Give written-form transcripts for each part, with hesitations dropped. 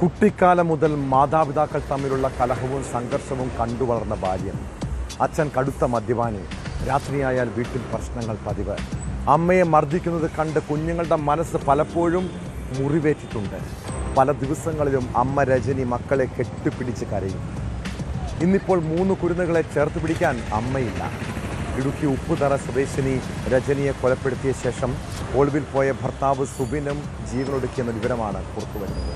കുട്ടിക്കാലം മുതൽ മാതാപിതാക്കൾ തമ്മിലുള്ള കലഹവും സംഘർഷവും കണ്ടുവളർന്ന ബാല്യം. അച്ഛൻ കടുത്ത മദ്യപാനി. രാത്രിയായാൽ വീട്ടിൽ പ്രശ്നങ്ങൾ പതിവ്. അമ്മയെ മർദ്ദിക്കുന്നത് കണ്ട് കുഞ്ഞുങ്ങളുടെ മനസ്സ് പലപ്പോഴും മുറിവേറ്റിട്ടുണ്ട്. പല ദിവസങ്ങളിലും അമ്മ രജനി മക്കളെ കെട്ടിപ്പിടിച്ച് കരയും. ഇന്നിപ്പോൾ 3 കുരുന്നുകളെ ചേർത്ത് പിടിക്കാൻ അമ്മയില്ല. ഇടുക്കി ഉപ്പുതറ സ്വദേശിനി രജനിയെ കൊലപ്പെടുത്തിയ ശേഷം ഒളിവിൽ പോയ ഭർത്താവ് സുബിനും ജീവനൊടുക്കിയെന്ന വിവരമാണ് പുറത്തുവരുന്നത്.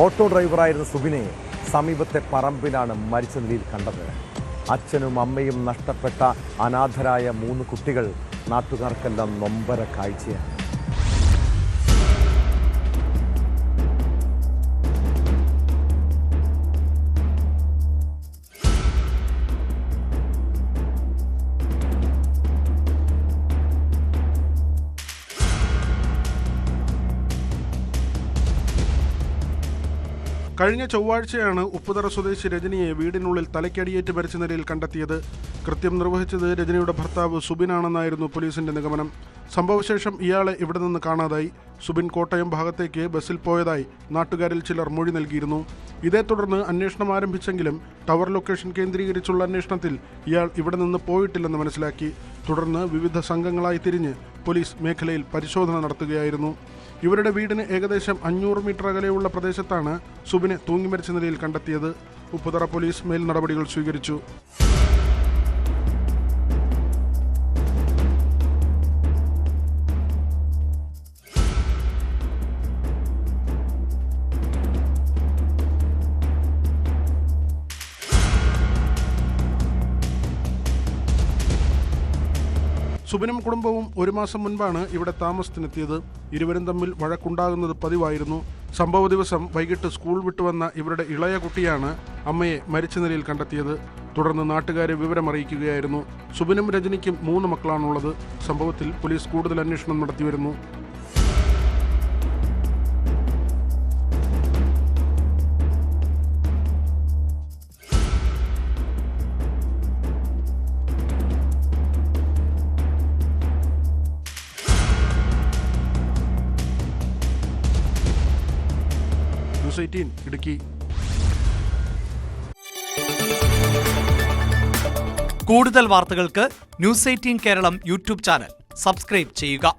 ഓട്ടോ ഡ്രൈവറായിരുന്ന സുബിനെ സമീപത്തെ പറമ്പിലാണ് മരിച്ച നിലയിൽ കണ്ടത്. അച്ഛനും അമ്മയും നഷ്ടപ്പെട്ട അനാഥരായ 3 കുട്ടികൾ നാട്ടുകാർക്കെല്ലാം നൊമ്പര കാഴ്ചയാണ്. കഴിഞ്ഞ ചൊവ്വാഴ്ചയാണ് ഉപ്പുതറ സ്വദേശി രജനിയെ വീടിനുള്ളിൽ തലയ്ക്കടിയേറ്റ് മരിച്ച നിലയിൽ കണ്ടെത്തിയത്. കൃത്യം നിർവഹിച്ചത് രജനിയുടെ ഭർത്താവ് സുബിനാണെന്നായിരുന്നു പോലീസിന്റെ നിഗമനം. സംഭവശേഷം ഇയാളെ ഇവിടെ നിന്ന് കാണാതായി. സുബിൻ കോട്ടയം ഭാഗത്തേക്ക് ബസ്സിൽ പോയതായി നാട്ടുകാരിൽ ചിലർ മൊഴി നൽകിയിരുന്നു. ഇതേ തുടർന്ന് അന്വേഷണം ആരംഭിച്ചെങ്കിലും ടവർ ലൊക്കേഷൻ കേന്ദ്രീകരിച്ചുള്ള അന്വേഷണത്തിൽ ഇയാൾ ഇവിടെ നിന്ന് പോയിട്ടില്ലെന്ന് മനസ്സിലാക്കി. തുടർന്ന് വിവിധ സംഘങ്ങളായി തിരിഞ്ഞ് പോലീസ് മേഖലയിൽ പരിശോധന നടത്തുകയായിരുന്നു. ഇവരുടെ വീടിന് ഏകദേശം 500 മീറ്റർ അകലെയുള്ള പ്രദേശത്താണ് സുബിനെ തൂങ്ങിമരിച്ച നിലയിൽ കണ്ടെത്തിയത്. ഉപ്പുതറ പോലീസ് മേൽ നടപടികൾ സ്വീകരിച്ചു. സുബിനും കുടുംബവും 1 മാസം മുൻപാണ് ഇവിടെ താമസത്തിനെത്തിയത്. ഇരുവരും തമ്മിൽ വഴക്കുണ്ടാകുന്നത് പതിവായിരുന്നു. സംഭവ ദിവസം വൈകിട്ട് സ്കൂൾ വിട്ടുവന്ന ഇവരുടെ ഇളയ കുട്ടിയാണ് അമ്മയെ മരിച്ച നിലയിൽ കണ്ടെത്തിയത്. തുടർന്ന് നാട്ടുകാരെ വിവരമറിയിക്കുകയായിരുന്നു. സുബിനും രജനിക്കും 3 മക്കളാണുള്ളത്. സംഭവത്തിൽ പോലീസ് കൂടുതൽ അന്വേഷണം നടത്തിവരുന്നു. ന്യൂസ് 18 ഇടുക്കി. കൂടുതൽ വാർത്തകൾക്ക് news 18 Keralam YouTube channel subscribe ചെയ്യുക.